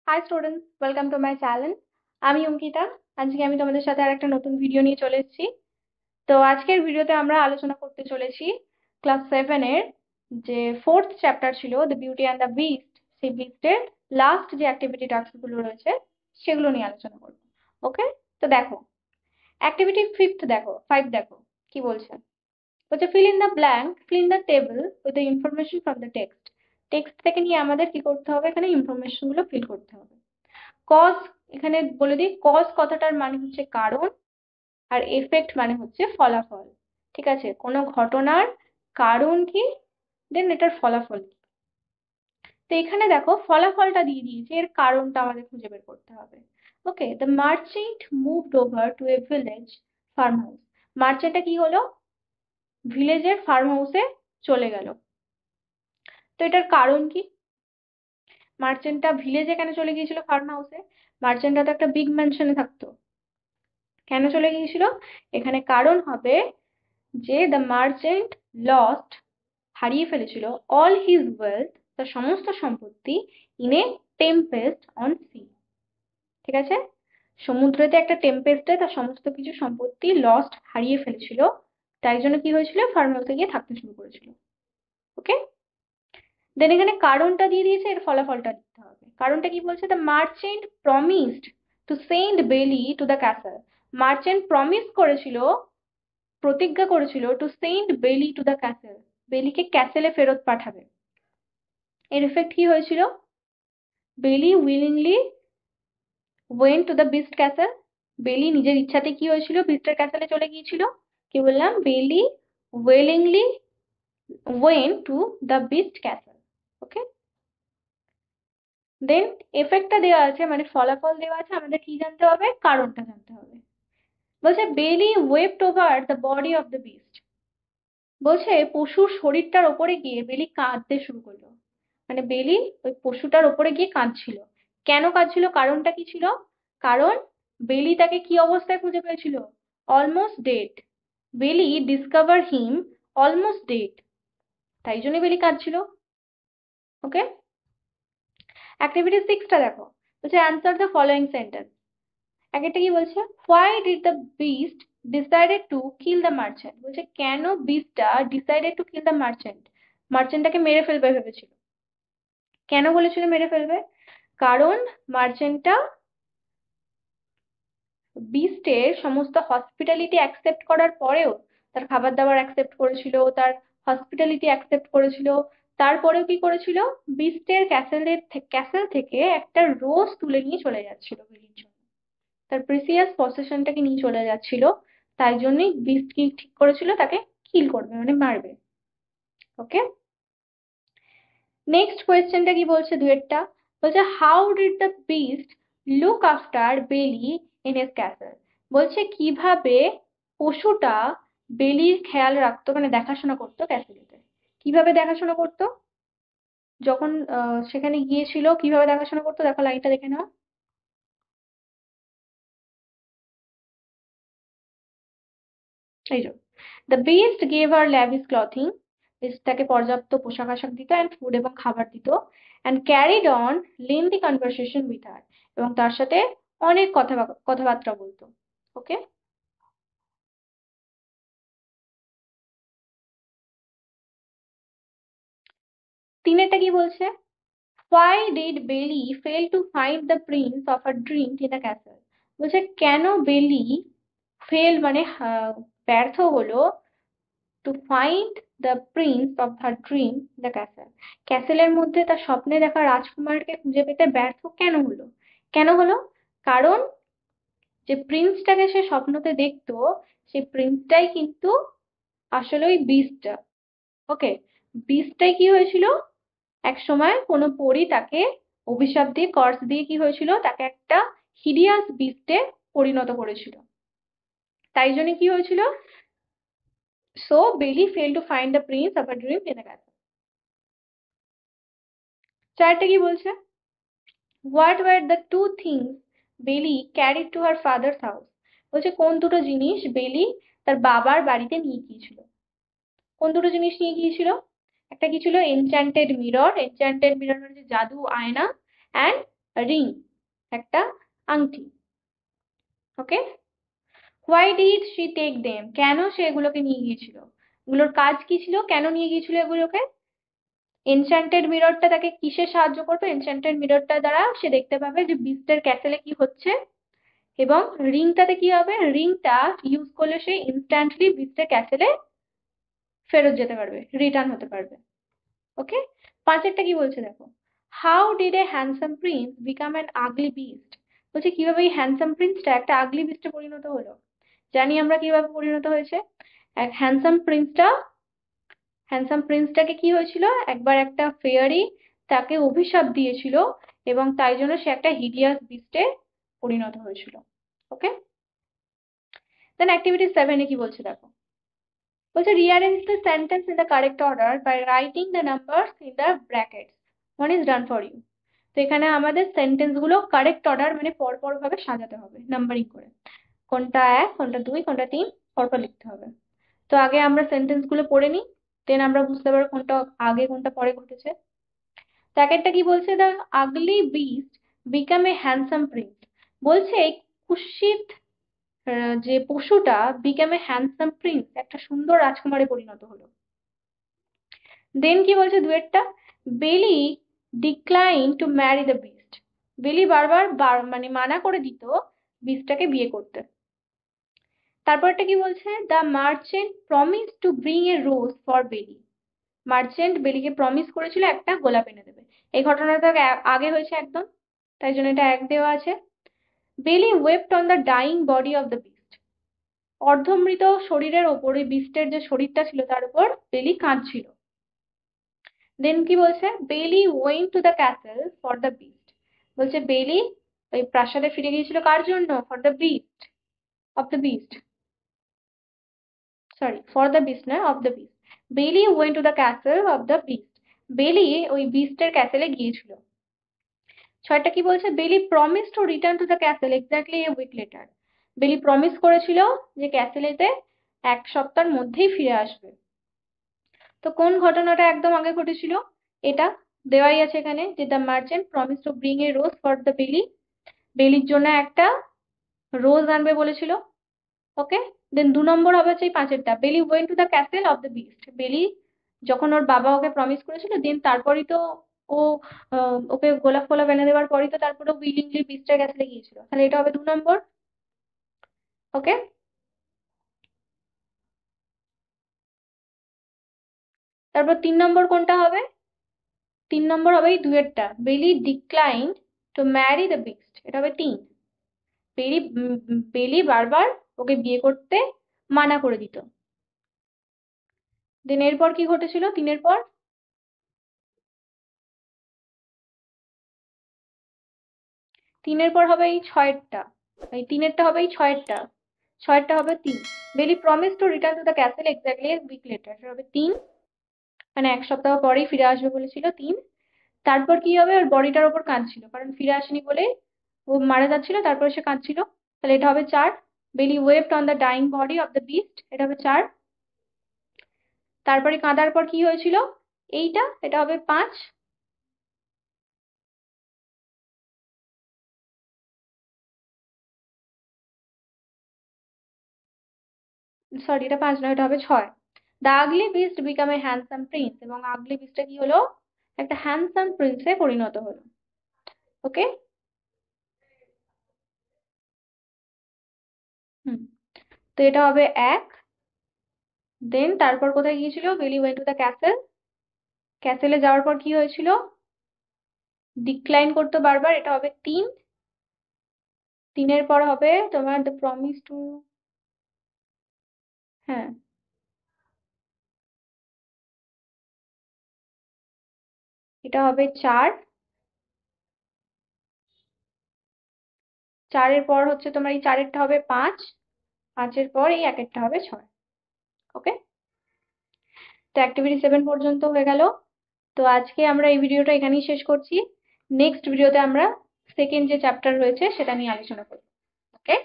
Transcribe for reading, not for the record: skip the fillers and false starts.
High students, welcome to my channel. আমি অঙ্কিতা। আজকে আমি তোমাদের সাথে আর একটা নতুন ভিডিও নিয়ে চলে এসেছি। তো আজকের ভিডিওতে আমরা আলোচনা করতে চলেছি ক্লাস 7-এর যে ফোর্থ চ্যাপ্টার ছিল the beauty and the beast, সেই বিস্টের লাস্ট যে অ্যাক্টিভিটি টাস্কগুলো রয়েছে সেগুলো নিয়ে আলোচনা করবো। ওকে, তো দেখো অ্যাক্টিভিটি ফিফথ, দেখো 5 দেখো কি বলছে। বলছে fill in the blank, fill in the table with the information from the text. Text থেকে নিয়ে আমাদের কি করতে হবে, এখানে ইনফরমেশন গুলো ফিল করতে হবে। কজ, এখানে বলে দিই কজ কথাটার মানে হচ্ছে কারণ, আর এফেক্ট মানে হচ্ছে ফলাফল। ঠিক আছে, কোনো ঘটনার কারণ কি, দেন এটার ফলাফল কি। তো এখানে দেখো ফলাফলটা দিয়ে দিয়েছে, এর কারণটা আমাদের খুঁজে বের করতে হবে। Okay, the merchant moved over to a village farm house. মার্চেন্টটা কি হলো, ভিলেজের ফার্ম হাউসে চলে গেল। তো এটার কারণ কি, মার্চেন্টটা ভিলেজে কেন চলে গিয়েছিল ফার্ম হাউসে? মার্চেন্টটা তো একটা বিগ ম্যানশনে থাকতো, কেন চলে গিয়েছিল? এখানে কারণ হবে যে দ্য মার্চেন্ট লস্ট, হারিয়ে ফেলেছিল, অল হিজ ওয়েলথ, তার সমস্ত সম্পত্তি, in a tempest on sea. ঠিক আছে, সমুদ্রেতে একটা টেম্পেস্টে তার সমস্ত কিছু সম্পত্তি লস্ট, হারিয়ে ফেলেছিল। তাই জন্য কি হয়েছিল, ফার্ম হাউসে গিয়ে থাকতে শুরু করেছিল। ওকে, দেন এখানে কারণটা দিয়ে দিয়েছে, এর ফলাফলটা দিতে হবে। কারণটা কি বলছে, the merchant promised to send Belle to the castle. Merchant promise করেছিল, প্রতিজ্ঞা করেছিল, to send Belle to the castle, বেলিকে ক্যাসেলে ফেরত পাঠাবে। এর এফেক্ট কি হয়েছিল, Belle willingly went to the beast castle. Belle নিজের ইচ্ছাতে কি হয়েছিল, বিস্টের ক্যাসেলে চলে গিয়েছিল। কি বললাম, Belle willingly went to the beast castle. Okay, then এফেক্টটা দেওয়া আছে, মানে ফলাফল দেওয়া আছে, আমাদের কি জানতে হবে, কারণটা জানতে হবে। বলছে বেলি wept over the body of the beast. বলছে পশুর শরীরটার ওপরে গিয়ে বেলি কাঁদতে শুরু করলো। মানে বেলি ওই পশুটার ওপরে গিয়ে কাঁদছিল। কেন কাঁদছিল, কারণটা কি ছিল? কারণ বেলি তাকে কি অবস্থায় খুঁজে পেয়েছিল, অলমোস্ট ডেড। বেলি ডিসকভার হিম অলমোস্ট ডেড, তাই জন্য বেলি কাঁদছিল। ওকে, অ্যাক্টিভিটি 6টা দেখো। বলছে অ্যান্সার দ্য ফলোয়িং সেন্টেন্স। একটা কি বলছে, why did the beast decided to kill the merchant. বলছে কেন বিস্টটা decided to kill the merchant, মার্চেন্টটাকে মেরে ফেলবে ভেবেছিল। কেন বলেছিল মেরে ফেলবে? কারণ মার্চেন্টটা বিস্টের সমস্ত হসপিটালিটি অ্যাকসেপ্ট করার পরেও, তার খাবার দাবার অ্যাকসেপ্ট করেছিল, তার হসপিটালিটি অ্যাকসেপ্ট করেছিল, তারপরেও কি করেছিল, বিস্টের ক্যাসেল থেকে একটা রোজ তুলে নিয়ে চলে যাচ্ছিল বেলির জন্য, তার প্রিসিয়াস পসেশনটাকে নিয়ে চলে যাচ্ছিল। তাই জন্যই বিস্ট কি ঠিক করেছিল, তাকে কিল করবে, মানে মারবে। ওকে, নেক্সট কোয়েশ্চেনটা কি বলছে, দুয়েরটা। বলছে how did the beast look after বেলি ইন হিজ ক্যাসেল। বলছে কিভাবে পশুটা বেলির খেয়াল রাখতো, মানে দেখাশোনা করতো ক্যাসেলেতে। কিভাবে দেখাশোনা করতো, যখন সেখানে গিয়েছিল কিভাবে দেখাশোনা করতো, দেখো লাইনটা দেখে নাও। এই যে, the beast gave her lavish clothing, beast তাকে পর্যাপ্ত পোশাক আশাক দিত, অ্যান্ড ফুড এবং খাবার দিত, and carried on lengthy conversation with her, এবং তার সাথে অনেক কথাবার্তা বলতো। ওকে, তিনেরটা কি বলছে, why did Belle fail to find the prince of her dream in the castle. বলছে কেন বেলি ফেল মানে ব্যর্থ হলো, to find the prince of her dream the castle, ক্যাসেলের মধ্যে তার স্বপ্নে দেখা রাজকুমারকে খুঁজে পেতে ব্যর্থ কেন হলো? কেন হলো, কারণ যে প্রিন্সটাকে সে স্বপ্নতে দেখতো, সেই প্রিন্সটাই কিন্তু আসলে ওই বিস্টটা। ওকে, বিস্টটাই কি হয়েছিল, এক সময় কোনো পরী তাকে অভিশাপ দিয়ে, কর্স দিয়ে কি হয়েছিল, তাকে একটা হিডিয়াস বিস্টে পরিণত করেছিল। তাই জন্য কি হয়েছিল, so Belle fail to find the prince of a dream in the castle. চারটা কি বলছে, what were the two things Belle carried to her father's house. বলছে কোন দুটো জিনিস বেলি তার বাবার বাড়িতে নিয়ে গিয়েছিল। কোন দুটো জিনিস নিয়ে গিয়েছিল, একটা কি ছিল, এনচ্যান্টেড মিরর, এনচ্যান্টেড মিরর মানে জাদু আয়না, অ্যান্ড রিং, একটা আংটি। Okay, why did she take them, কেন সে এগুলোকে নিয়ে গিয়েছিল, এগুলোর কাজ কি ছিল, কেন নিয়ে গিয়েছিল এগুলোকে? এনচ্যান্টেড মিররটা তাকে কিসে সাহায্য করবে? এনচ্যান্টেড মিররটা দ্বারা সে দেখতে পাবে যে বিস্টের ক্যাসেলে কি হচ্ছে। এবং রিংটাতে কি হবে? রিংটা ইউজ করলে সে ইনস্ট্যান্টলি বিস্টের ক্যাসেলে ফেরত যেতে পারবে, রিটার্ন হতে পারবে। ওকে, পাঁচেরটা কি বলছে দেখো, how did a handsome Prince become an ugly beast, বলছে কিভাবে এই হ্যান্ডসাম প্রিন্সটা একটা আগলি বিস্টে পরিণত হলো। জানি আমরা কিভাবে পরিণত হয়েছে। এক হ্যান্ডসাম প্রিন্সটাকে কি হয়েছিল, একবার একটা ফেয়ারি তাকে অভিশাপ দিয়েছিল এবং তাই জন্য সে একটা হিডিয়াস বিস্টে পরিণত হয়েছিল। ওকে, দেন অ্যাক্টিভিটি 7 এ কি বলছে দেখো, বলছে rearrange the sentence in the correct order by writing the numbers in the brackets. One is done for you. তো এখানে আমাদের সেন্টেন্স গুলো কারেক্ট অর্ডার মানে পরপর ভাবে সাজাতে হবে নাম্বারিং করে, কোনটা এক, কোনটা দুই, কোনটা তিন, পরপর লিখতে হবে। তো আগে আমরা সেন্টেন্স গুলো পড়ে নিই, দেন আমরা বুঝতে পারবো কোনটা আগে কোনটা পরে ঘটেছে। তো একটা কি বলছে, the ugly beast become a handsome Prince, বলছে এই কুৎসিত যে পশুটা বিকাম এ হ্যান্ডসাম প্রিন্স, একটা সুন্দর রাজকুমারে পরিণত হলো। দেন কি বলছে দুয়েরটা, বেলি decline to marry the beast, বেলি বারবার মানে মানা করে দিত বিস্টটাকে বিয়ে করতে। তারপরটা কি বলছে, the merchant promise to bring a rose for বেলি, মার্চেন্ট বেলিকে প্রমিস করেছিল একটা গোলাপ এনে দেবে। এই ঘটনাটা আগে হয়েছে একদম, তাই জন্য এটা এক দেওয়া আছে। Belle wept on the dying body of the beast, অর্ধমৃত শরীরের ওপর ওই বিস্টের যে শরীরটা ছিল তার উপর বেলি কাঁদছিল। দেন কি বলছে, Belle went to the castle for the beast, বলছে বেলি ওই প্রাসাদে ফিরে গিয়েছিল কার জন্য? For the beast of the beast, sorry for the beast না, of the beast. Belle went to the castle of the beast, Belle ওই বিস্টের ক্যাসেলে গিয়েছিল। ছয়টা কি বলছে, Belle promise to return to the castle exactly a week later, Belle promise করেছিল যে ক্যাসেলেতে এক সপ্তাহের মধ্যেই ফিরে আসবে। তো কোন ঘটনাটা একদম আগে ঘটেছিল? এটা দেওয়াই আছে এখানে, যে the merchant promise to bring a rose for the বেলি, বেলির জন্য একটা রোজ আনবে বলেছিল। ওকে, দেন 2 নম্বর হবে হচ্ছে এই পাঁচেরটা, বেলি went to the castle of the beast, বেলি যখন ওর বাবা ওকে প্রমিস করেছিল দেন তারপরই তো ও ওকে গোলাপ ফোলাপ এনে দেওয়ার পরই তো তারপরে উইলিংলি বিস্টের ক্যাসেলে গিয়েছিল, তাহলে এটা হবে 2 নম্বর। ওকে, তারপর 3 নম্বর কোনটা হবে? 3 নম্বর হবে এই দুয়েরটা, বেলি decline to marry the beast, এটা হবে 3। বেলি বেলি বারবার ওকে বিয়ে করতে মানা করে দিত। দেন এরপর কি ঘটেছিল 3-এর পর? 3-এর পর হবে এই ছয়েরটা, এই 3-এরটা হবে এই ছয়েরটা, ছয়েরটা হবে 3, Belle promise to return to the castle exactly week later, এটা হবে 3, মানে এক সপ্তাহ পরেই ফিরে আসবে বলেছিল 3। তারপর কি হবে, ওর বডিটার ওপর কাঁদছিল কারণ ফিরে আসেনি বলে ও মারা যাচ্ছিল, তারপরে সে কাঁদছিল, তাহলে এটা হবে 4, বেলি wept on the dying body of the beast, এটা হবে 4। তারপরে কাঁদার পর কি হয়েছিল এইটা, এটা হবে 5। সরি এটা 5 নয়, এটা হবে 6। The ugly beast become a handsome Prince, এবং আগলি বিস্টটা কি হলো, একটা হ্যান্ডসাম প্রিন্সে পরিণত হলো। ওকে, হুম, তো এটা হবে 1। দেন তারপর কোথায় গিয়েছিল, বেলি ওয়েন্ট টু দ্য ক্যাসেল, ক্যাসেলে যাওয়ার পর কি হয়েছিল, ডিক্লাইন করতো বারবার, এটা হবে 3। 3-এর পর হবে তোমার দ্য প্রমিস টু, হ্যাঁ এটা হবে 4। 4-এর পর হচ্ছে তোমার এই 4-এরটা হবে 5, 5-এর পর এই একেরটা হবে 6। ওকে, তো অ্যাক্টিভিটি 7 পর্যন্ত হয়ে গেল। তো আজকে আমরা এই ভিডিওটা এখানেই শেষ করছি, নেক্সট ভিডিওতে আমরা সেকেন্ড যে চ্যাপ্টার রয়েছে সেটা নিয়ে আলোচনা করব। ওকে।